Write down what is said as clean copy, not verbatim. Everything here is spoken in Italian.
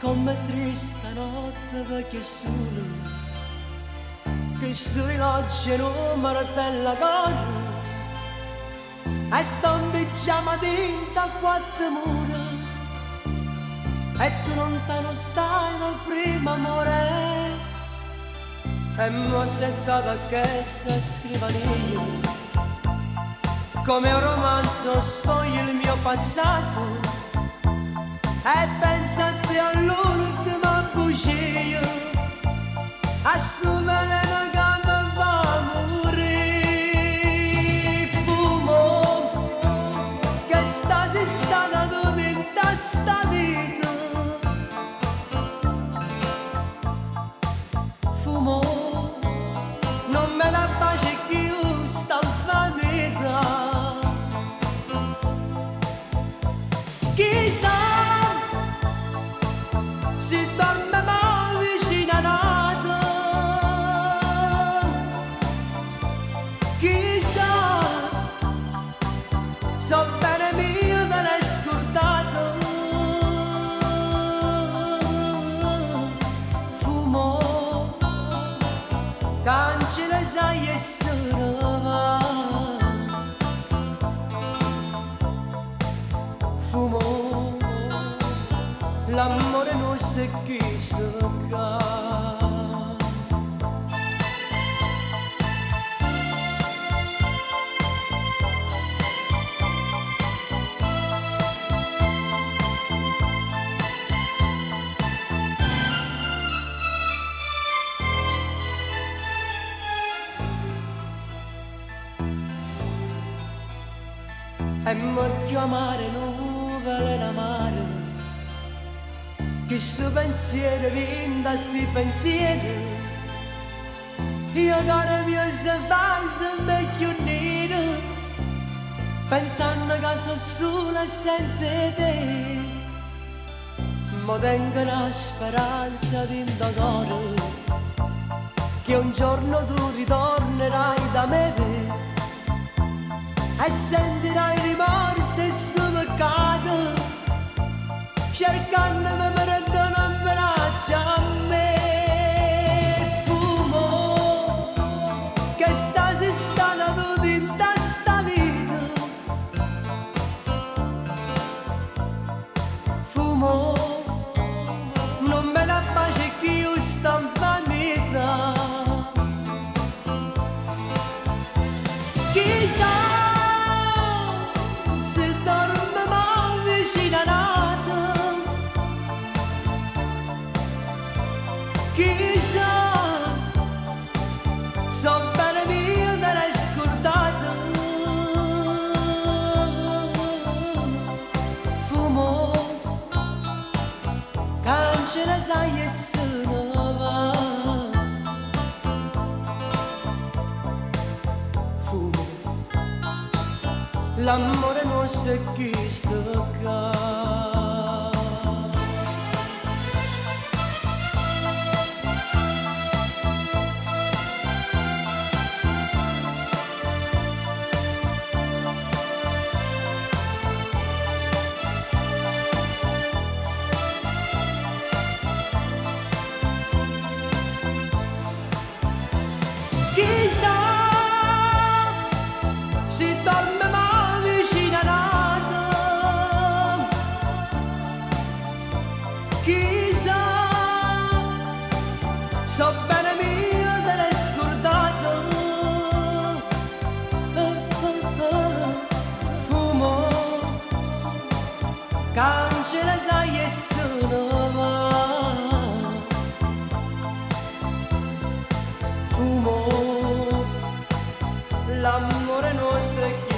Com'è triste notte perché solo che sui loggi non martella coro e sto in pigiama dentro a quattro mura e tu lontano stai dal primo amore e mo' sentata che sta scrivania come un romanzo sfoglia il mio passato e pensate all'ultima bugia a sto veleno che mi fa morire fumo che stasi stata tutta in sta vita fumo non me la pace più sta vanità chissà si torna mai vicino a nata chissà so bene mio me l'hai scordato fumo cancella sai essere fumo l'amore non si chissà e mo' chiamare nuvole l'amare che sto pensiero vinta sti pensieri io caro mio se fai sempre più nero pensando che sono sola senza te mo' tengo la speranza dentro cuore che un giorno tu ritornerai da me e sentirai rimorso e sto peccato cercandomi per dare un braccio a me fumo che stasi stata tutta in sta vita fumo non me la pace più sta vanità chissà chissà so bene mio te l'hai scordato fumo cancella sai essere va fumo l'amore non si chissà chissà si torna mai vicino a nata chissà so bene mio te l'hai scordato fumo cancella sai essere fumo l'amore nostro è